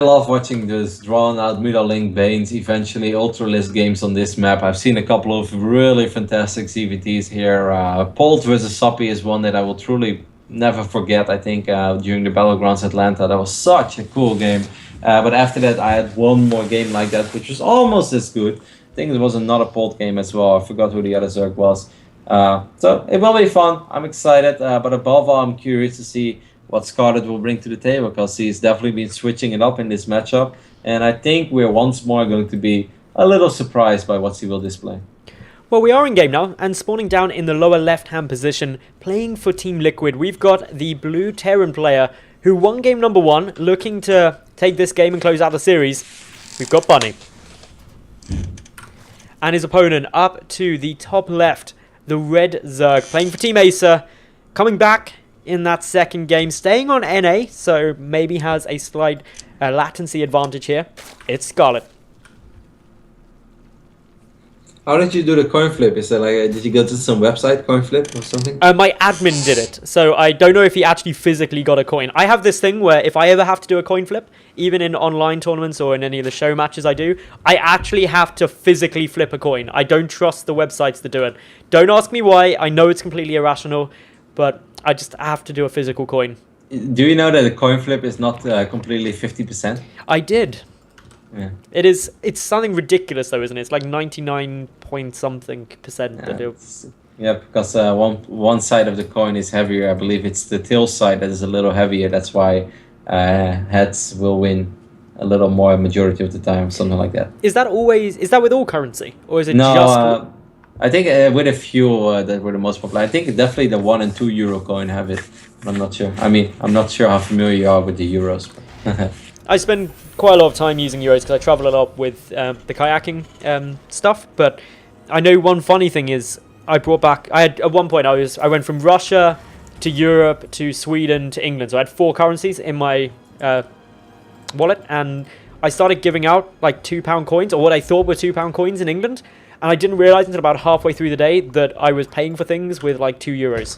I love watching those drawn-out Link Banes, eventually Ultralisk games on this map. I've seen a couple of really fantastic ZvTs here. Polt versus Soppy is one that I will truly never forget, I think, during the Battlegrounds Atlanta. That was such a cool game. But after that, I had one more game like that, which was almost as good. I think there was another Polt game as well. I forgot who the other Zerg was. So it will be fun. I'm excited, but above all, I'm curious to see what Scarlett will bring to the table, because he's definitely been switching it up in this matchup. And I think we're once more going to be a little surprised by what he will display. Well, we are in game now, and spawning down in the lower left-hand position, playing for Team Liquid, we've got the blue Terran player who won game number 1, looking to take this game and close out the series. We've got Bunny. And his opponent up to the top left, the red Zerg, playing for Team Acer, coming back in that second game, staying on NA, so maybe has a slight latency advantage here. It's Scarlett. How did you do the coin flip? Is that like, did you go to some website, coin flip or something? My admin did it, so I don't know if he actually physically got a coin. I have this thing where if I ever have to do a coin flip, even in online tournaments or in any of the show matches I do, I actually have to physically flip a coin. I don't trust the websites to do it. Don't ask me why. I know it's completely irrational, but I just have to do a physical coin. Do you know that a coin flip is not completely 50%? I did. Yeah. It's something ridiculous though, isn't it? It's like 99 point something percent. Yeah, because one side of the coin is heavier. I believe it's the tail side that is a little heavier. That's why heads will win a little more majority of the time, something like that. Is that with all currency, or is it no, just? I think with a few that were the most popular. I think definitely the 1 and 2 euro coin have it. I'm not sure. I mean, I'm not sure how familiar you are with the euros. I spend quite a lot of time using euros because I travel a lot with the kayaking stuff. But I know one funny thing is at one point I went from Russia to Europe to Sweden to England. So I had 4 currencies in my wallet, and I started giving out like £2 coins, or what I thought were £2 coins in England. And I didn't realize until about halfway through the day that I was paying for things with like €2,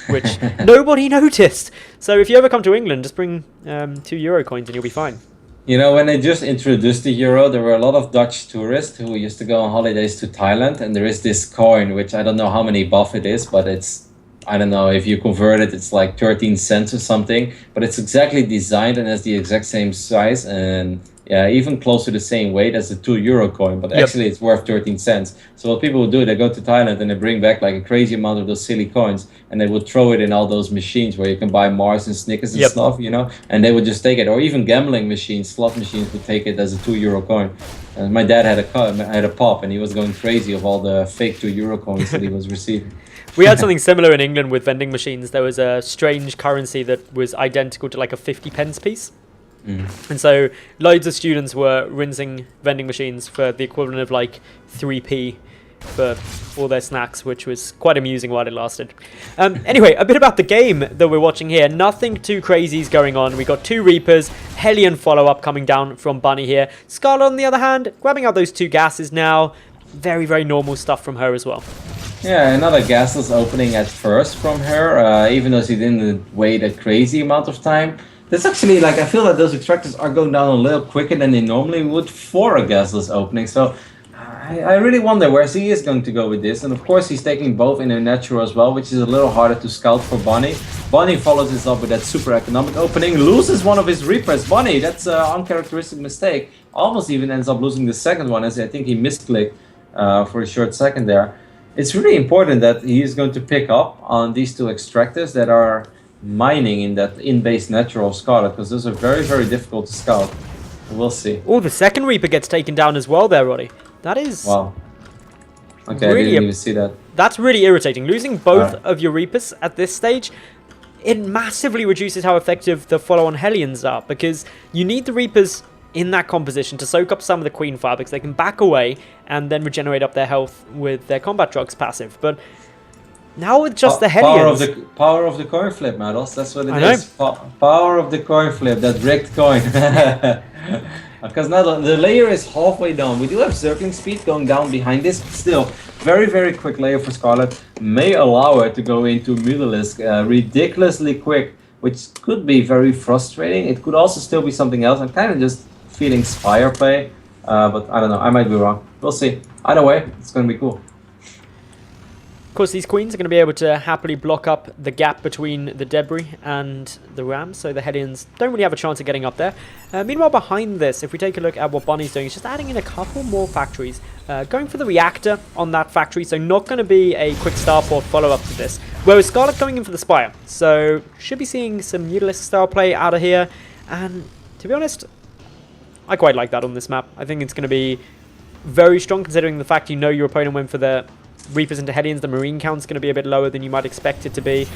which nobody noticed. So if you ever come to England, just bring €2 coins and you'll be fine. You know, when they just introduced the euro, there were a lot of Dutch tourists who used to go on holidays to Thailand, and there is this coin, which I don't know how many buff it is, but it's, I don't know, if you convert it, it's like 13 cents or something, but it's exactly designed and has the exact same size, and yeah, even close to the same weight as the €2 coin, but actually it's worth 13 cents. So what people would do, they go to Thailand and they bring back like a crazy amount of those silly coins, and they would throw it in all those machines where you can buy Mars and Snickers and stuff, you know, and they would just take it. Or even gambling machines, slot machines would take it as a €2 coin. And my dad had a pop, and he was going crazy of all the fake €2 coins that he was receiving. We had something similar in England with vending machines. There was a strange currency that was identical to like a 50p piece. And so loads of students were rinsing vending machines for the equivalent of like 3p for all their snacks, which was quite amusing while it lasted. Anyway, a bit about the game that we're watching here. Nothing too crazy is going on. We got 2 Reapers, Hellion follow-up coming down from Bunny here. Scarlett, on the other hand, grabbing out those 2 gases now. Very, very normal stuff from her as well. Yeah, another gasless opening at first from her, even though she didn't wait a crazy amount of time. That's actually, like, I feel that those extractors are going down a little quicker than they normally would for a gasless opening. So I really wonder where he is going to go with this. And of course, he's taking both in a natural as well, which is a little harder to scout for Bunny. Bunny follows this up with that super economic opening, loses one of his Reapers. Bunny, that's an uncharacteristic mistake. Almost even ends up losing the second one, as I think he misclicked for a short second there. It's really important that he is going to pick up on these 2 extractors that are mining in that in-base natural Scarlet, because those are very, very difficult to scout. We'll see. Oh, the second Reaper gets taken down as well there, Roddy. That is... Wow. Okay, really, I didn't even see that. That's really irritating. Losing both of your Reapers at this stage, it massively reduces how effective the follow-on Hellions are, because you need the Reapers in that composition to soak up some of the Queen Fire, because they can back away and then regenerate up their health with their combat drugs passive. But now with just the Hellions... Power of the coin flip, Maddles. That's what it is. Power of the coin flip, that rigged coin. Because now the layer is halfway down. We do have circling speed going down behind this, but still, very, very quick layer for Scarlett. May allow her to go into Mutalisk ridiculously quick which could be very frustrating. It could also still be something else. I'm kind of just feeling Spire play, but I don't know. I might be wrong. We'll see. Either way, it's going to be cool. Of course, these queens are going to be able to happily block up the gap between the debris and the ram, so the Hellions don't really have a chance of getting up there. Meanwhile, behind this, if we take a look at what Bunny's doing, it's just adding in a couple more factories, going for the reactor on that factory, so not going to be a quick starport follow-up to this. Whereas Scarlett going in for the Spire, so should be seeing some Mutalisk style play out of here, and to be honest, I quite like that on this map. I think it's going to be very strong, considering the fact you know your opponent went for the Reapers into Hellions. The Marine count's going to be a bit lower than you might expect it to be.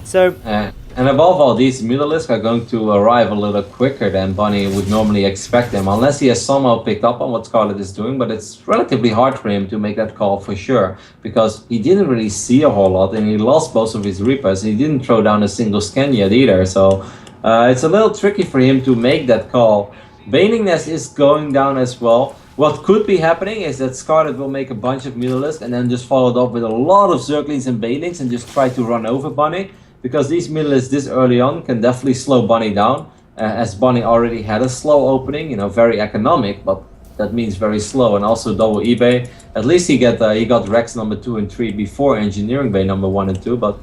So, and above all, these Mutalisk are going to arrive a little quicker than Bunny would normally expect them, unless he has somehow picked up on what Scarlett is doing, but it's relatively hard for him to make that call for sure, because he didn't really see a whole lot, and he lost both of his Reapers. He didn't throw down a single scan yet either, so it's a little tricky for him to make that call. Baning Nest is going down as well. What could be happening is that Scarlett will make a bunch of Mutalisk and then just follow it up with a lot of Zerglings and Banelings and just try to run over Bunny, because these Mutalisks this early on can definitely slow Bunny down, as Bunny already had a slow opening, you know, very economic, but that means very slow, and also double eBay. At least he got Rex number 2 and 3 before Engineering Bay number 1 and 2, but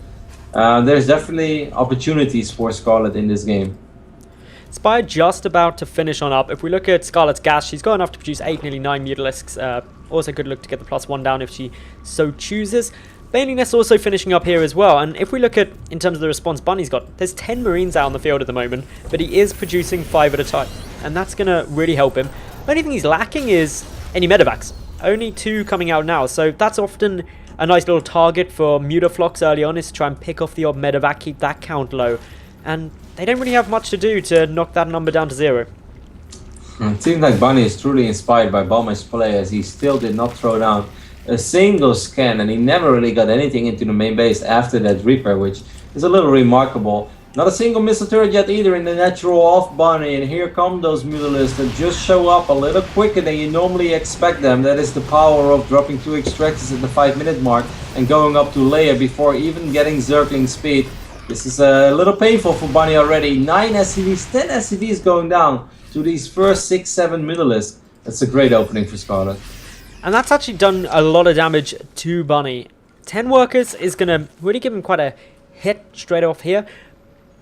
there's definitely opportunities for Scarlett in this game. Spire just about to finish on up. If we look at Scarlett's gas, she's got enough to produce 8, nearly 9 Mutalisks. Also good look to get the +1 down if she so chooses. Baning Nest also finishing up here as well. And if we look at, in terms of the response Bunny's got, there's 10 Marines out on the field at the moment, but he is producing 5 at a time. And that's going to really help him. The only thing he's lacking is any medevacs. Only 2 coming out now, so that's often a nice little target for Mutaflox early on, is to try and pick off the odd medevac, keep that count low. And they don't really have much to do to knock that number down to 0. It seems like Bunny is truly inspired by Bomber's play, as he still did not throw down a single scan, and he never really got anything into the main base after that Reaper, which is a little remarkable. Not a single missile turret yet either in the natural off Bunny, and here come those Mutalisks that just show up a little quicker than you normally expect them. That is the power of dropping 2 extractors at the 5-minute mark and going up to layer before even getting Zergling speed. This is a little painful for Bunny already. 9 SCVs, 10 SCVs going down to these first 6-7 Mutalisks. That's a great opening for Scarlett. And that's actually done a lot of damage to Bunny. 10 workers is going to really give him quite a hit straight off here.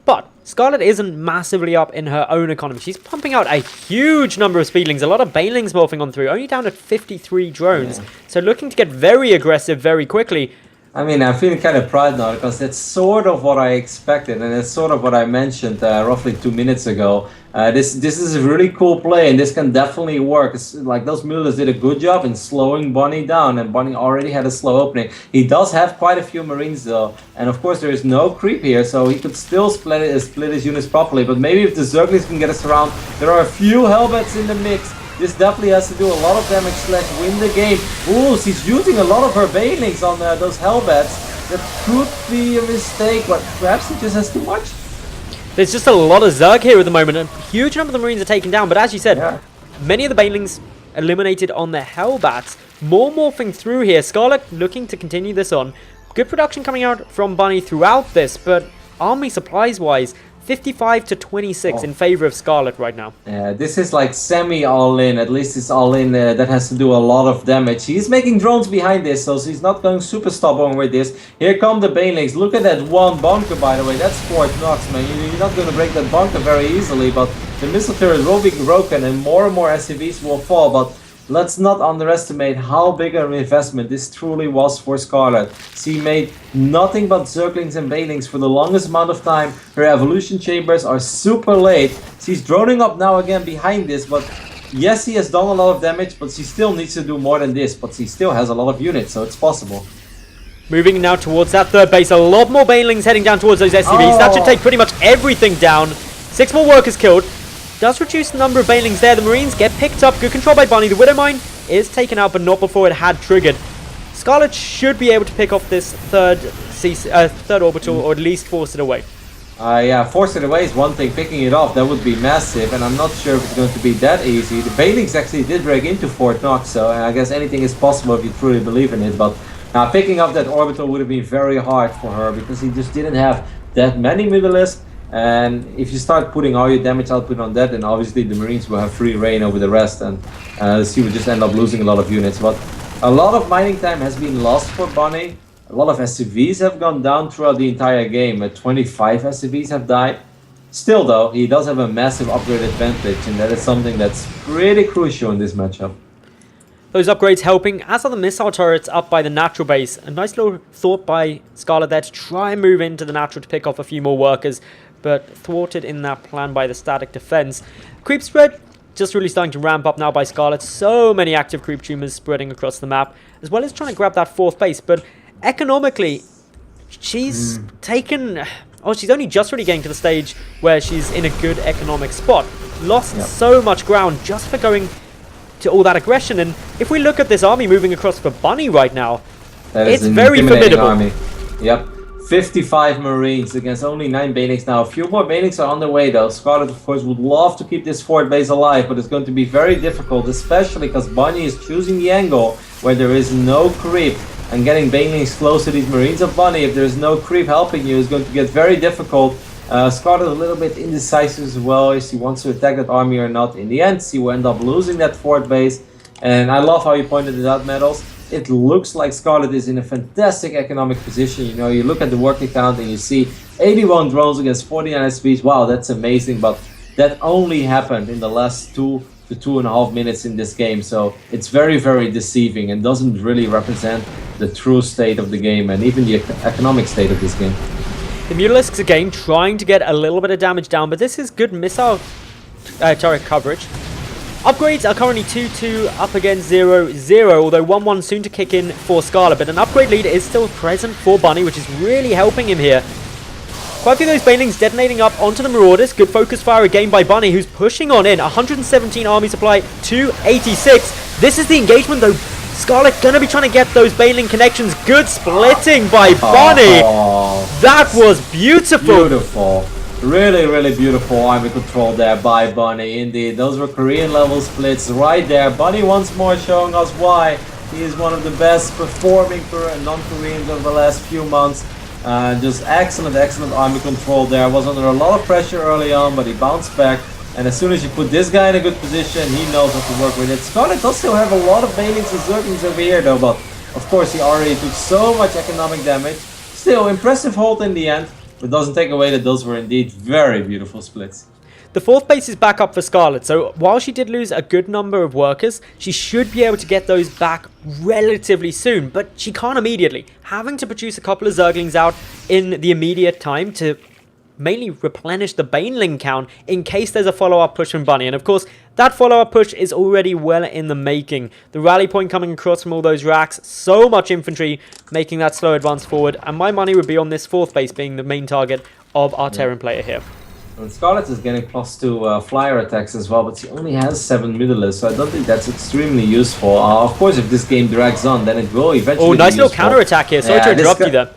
But Scarlett isn't massively up in her own economy. She's pumping out a huge number of speedlings, a lot of banelings morphing on through, only down at 53 drones. Yeah. So looking to get very aggressive very quickly. I mean, I'm feeling kind of proud now, because that's sort of what I expected, and it's sort of what I mentioned roughly 2 minutes ago. This is a really cool play, and this can definitely work. It's like those Mutalisks did a good job in slowing Bunny down, and Bunny already had a slow opening. He does have quite a few Marines though, and of course there is no creep here, so he could still split his units properly. But maybe if the Zerglings can get us around, there are a few Hellbats in the mix. This definitely has to do a lot of damage / win the game. Ooh, she's using a lot of her Banelings on those Hellbats. That could be a mistake, but perhaps he just has too much. There's just a lot of Zerg here at the moment. A huge number of the Marines are taken down, but as you said, many of the Banelings eliminated on their Hellbats. More morphing through here. Scarlett looking to continue this on. Good production coming out from Bunny throughout this, but army supplies-wise, 55 to 26 in favor of Scarlett right now. Yeah, this is like semi all-in. At least it's all-in that has to do a lot of damage. He's making drones behind this, so he's not going super stubborn with this. Here come the Banelings. Look at that one bunker, by the way. That's Fort Knox, man. You're not going to break that bunker very easily, but the missile turret will be broken and more SCVs will fall. But let's not underestimate how big an investment this truly was for Scarlett. She made nothing but Zerglings and Banelings for the longest amount of time. Her evolution chambers are super late. She's droning up now again behind this, but yes, she has done a lot of damage, but she still needs to do more than this. But she still has a lot of units, so it's possible. Moving now towards that third base. A lot more Banelings heading down towards those SCVs. That should take pretty much everything down. 6 more workers killed. Does reduce the number of Banelings there. The Marines get picked up. Good control by Bunny. The Widow Mine is taken out, but not before it had triggered. Scarlett should be able to pick off this third orbital, or at least force it away. Yeah, force it away is one thing. Picking it off, that would be massive, and I'm not sure if it's going to be that easy. The Banelings actually did break into Fort Knox, so I guess anything is possible if you truly believe in it. But picking up that orbital would have been very hard for her, because he just didn't have that many Mutalisks. And if you start putting all your damage output on that, then obviously the Marines will have free reign over the rest, and she will just end up losing a lot of units. But a lot of mining time has been lost for Bunny. A lot of SCVs have gone down throughout the entire game. 25 SCVs have died. Still though, he does have a massive upgrade advantage, and that is something that's pretty crucial in this matchup. Those upgrades helping, as are the missile turrets up by the natural base. A nice little thought by Scarlett there to try and move into the natural to pick off a few more workers, but thwarted in that plan by the static defense. Creep spread just really starting to ramp up now by Scarlett. So many active creep tumors spreading across the map, as well as trying to grab that 4th base. But economically, she's taken... Oh, she's only just really getting to the stage where she's in a good economic spot. Lost so much ground just for going to all that aggression. And if we look at this army moving across for Bunny right now, it's very formidable. Army. Yep. 55 Marines against only 9 Banix now. A few more Banix are on the way though. Scarlett, of course, would love to keep this fort base alive, but it's going to be very difficult, especially because Bunny is choosing the angle where there is no creep. And getting Banelings close to these Marines of Bunny, if there's no creep helping you, is going to get very difficult. Scarlett a little bit indecisive as well, if she wants to attack that army or not. In the end, she will end up losing that fort base. And I love how you pointed it out, Metals. It looks like Scarlett is in a fantastic economic position. You know, you look at the working count and you see 81 drones against 49 SPs. Wow, that's amazing. But that only happened in the last 2 to 2.5 minutes in this game. So it's very, very deceiving and doesn't really represent the true state of the game and even the economic state of this game. The Mutalisks again trying to get a little bit of damage down, but this is good missile turret coverage. Upgrades are currently 2-2 up against 0-0, although 1-1 soon to kick in for Scarlett, but an upgrade lead is still present for Bunny, which is really helping him here. Quite a few of those Banelings detonating up onto the Marauders. Good focus fire again by Bunny, who's pushing on in. 117 army supply to 86. This is the engagement though. Scarlett gonna be trying to get those Baneling connections. Good splitting by Bunny. That was beautiful. Beautiful. Really, really beautiful army control there by Bunny. Indeed, those were Korean level splits right there. Bunny once more showing us why he is one of the best performing non-Koreans over the last few months. Just excellent, excellent army control there. Was under a lot of pressure early on, but he bounced back. And as soon as you put this guy in a good position, he knows how to work with it. Scarlett does still have a lot of Banelings and Zerglings over here though, but of course he already took so much economic damage. Still, impressive hold in the end, but doesn't take away that those were indeed very beautiful splits. The 4th base is back up for Scarlett, so while she did lose a good number of workers, she should be able to get those back relatively soon, but she can't immediately. Having to produce a couple of Zerglings out in the immediate time to mainly replenish the Baneling count in case there's a follow-up push from Bunny. And of course, that follow-up push is already well in the making. The rally point coming across from all those racks, so much infantry making that slow advance forward, and my money would be on this 4th base being the main target of our Terran player here. And Scarlett is getting +2 flyer attacks as well, but she only has 7 Mutalisks, so I don't think that's extremely useful. Of course, if this game drags on, then it will eventually be nice little useful. counter-attack here. Sorry to interrupt you there.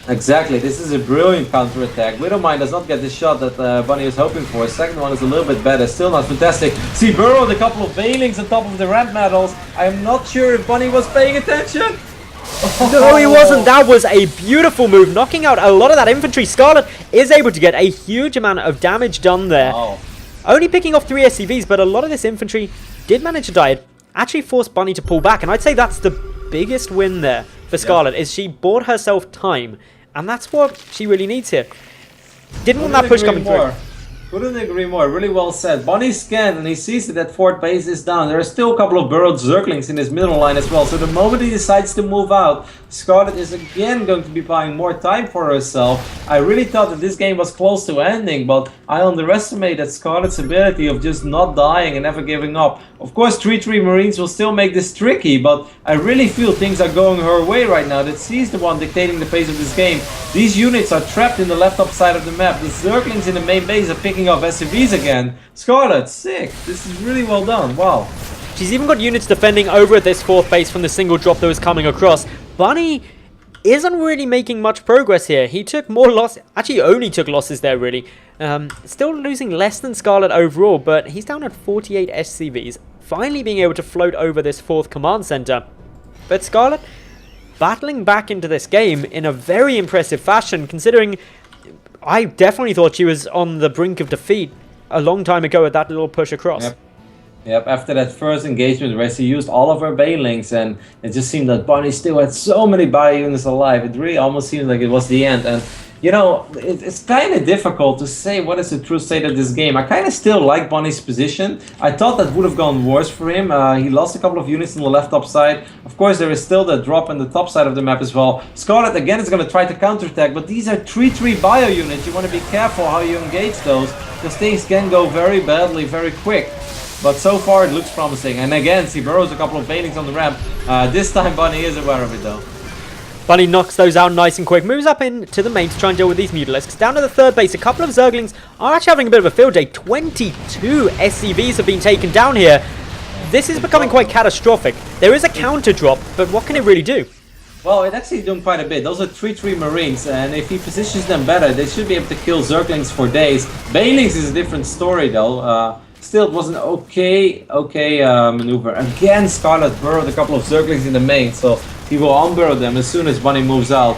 Exactly, this is a brilliant counter-attack. Widowmine does not get the shot that Bunny was hoping for. Second one is a little bit better, still not fantastic. She burrowed a couple of Banelings on top of the ramp medals. I am not sure if Bunny was paying attention. No, he wasn't. That was a beautiful move, knocking out a lot of that infantry. Scarlett is able to get a huge amount of damage done there. Wow. Only picking off 3 SCVs, but a lot of this infantry did manage to die. It actually forced Bunny to pull back, and I'd say that's the biggest win there for Scarlett, is she bought herself time, and that's what she really needs here. Didn't want that push coming through. Couldn't agree more. Really well said. Bunny scanned and he sees that fort base is down. There are still a couple of burrowed Zerglings in his middle line as well. So the moment he decides to move out, Scarlett is again going to be buying more time for herself. I really thought that this game was close to ending, but I underestimated Scarlett's ability of just not dying and never giving up. Of course, 3-3 Marines will still make this tricky, but I really feel things are going her way right now. That she's the one dictating the pace of this game. These units are trapped in the left top side of the map. The Zerglings in the main base are picking up SCVs again. Scarlett, sick. This is really well done. Wow. She's even got units defending over at this 4th base from the single drop that was coming across. Bunny isn't really making much progress here. He took more loss, actually only took losses there really. Still losing less than Scarlett overall, but he's down at 48 SCVs. Finally being able to float over this 4th command center. But Scarlett battling back into this game in a very impressive fashion, considering I definitely thought she was on the brink of defeat a long time ago with that little push across. Yep. Yep, after that first engagement where she used all of her Banelings, and it just seemed that Bunny still had so many bio units alive. It really almost seemed like it was the end. And, you know, it's kind of difficult to say what is the true state of this game. I kind of still like Bunny's position. I thought that would have gone worse for him. He lost a couple of units on the left top side. Of course, there is still the drop on the top side of the map as well. Scarlett, again, is going to try to counterattack, but these are 3-3 bio units. You want to be careful how you engage those, because things can go very badly, very quick. But so far it looks promising. And again, she burrows a couple of Banelings on the ramp. This time Bunny is aware of it though. Bunny knocks those out nice and quick. Moves up into the main to try and deal with these Mutalisks. Down to the third base, a couple of Zerglings are actually having a bit of a field day. 22 SCVs have been taken down here. This is becoming quite catastrophic. There is a counter drop, but what can it really do? Well, it's actually doing quite a bit. Those are 3-3 Marines, and if he positions them better, they should be able to kill Zerglings for days. Banelings is a different story though. Still, it was an okay maneuver. Again, Scarlett burrowed a couple of Zerglings in the main, so he will unburrow them as soon as Bunny moves out.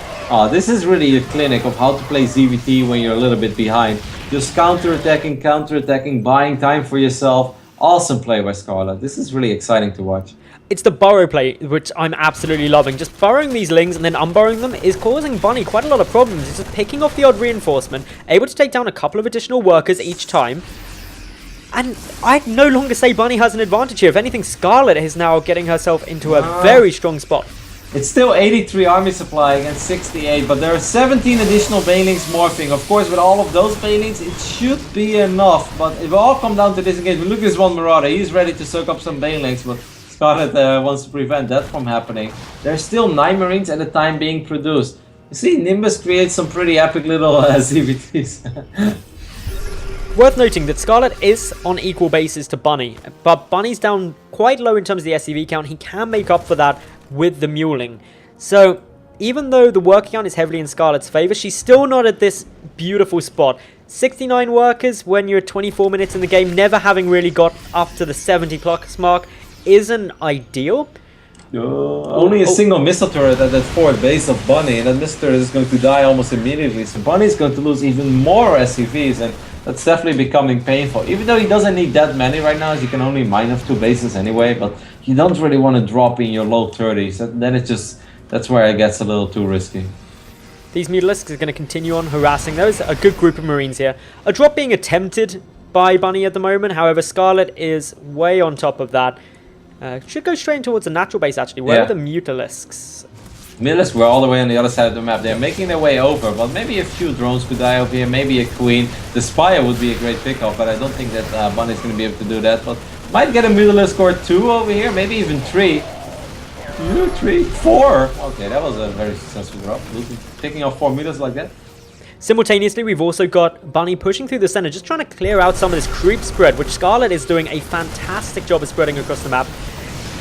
This is really a clinic of how to play ZvT when you're a little bit behind. Just counter-attacking, buying time for yourself. Awesome play by Scarlett. This is really exciting to watch. It's the burrow play, which I'm absolutely loving. Just burrowing these lings and then unburrowing them is causing Bunny quite a lot of problems. It's just picking off the odd reinforcement, able to take down a couple of additional workers each time. And I'd no longer say Bunny has an advantage here. If anything, Scarlett is now getting herself into a very strong spot. It's still 83 army supply against 68, but there are 17 additional Banelings morphing. Of course, with all of those Banelings, it should be enough. But it will all come down to this engagement. Look at this one Marauder. He's ready to soak up some Banelings, but Scarlett wants to prevent that from happening. There's still 9 Marines at a time being produced. You see, Nimbus creates some pretty epic little ZvTs. Worth noting that Scarlett is on equal basis to Bunny, but Bunny's down quite low in terms of the SCV count. He can make up for that with the muling. So even though the work count is heavily in Scarlett's favor, she's still not at this beautiful spot. 69 workers when you're 24 minutes in the game, never having really got up to the 70 plus mark, isn't ideal. Only a single missile turret at that forward base of Bunny, and that missile turret is going to die almost immediately. So Bunny is going to lose even more SCVs, and that's definitely becoming painful. Even though he doesn't need that many right now, as you can only mine off 2 bases anyway, but you don't really want to drop in your low 30s. Then it just, that's where it gets a little too risky. These Mutalisks are going to continue on harassing those. A good group of Marines here. A drop being attempted by Bunny at the moment. However, Scarlett is way on top of that. Should go straight towards the natural base actually. Where are the Mutalisks? Mutalisks were all the way on the other side of the map. They're making their way over, but maybe a few drones could die over here. Maybe a queen. The Spire would be a great pickup, but I don't think that Bunny's going to be able to do that. But might get a Mutalisk or 2 over here. Maybe even 3. 2, 3, 4. Okay, that was a very successful drop. Picking off 4 Mutalisks like that. Simultaneously, we've also got Bunny pushing through the center, just trying to clear out some of this creep spread, which Scarlett is doing a fantastic job of spreading across the map.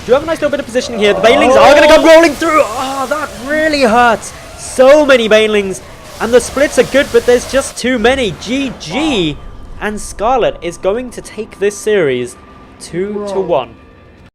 Do have a nice little bit of positioning here. The Banelings are going to come rolling through. Oh, that really hurts. So many Banelings. And the splits are good, but there's just too many. GG. And Scarlett is going to take this series 2-1.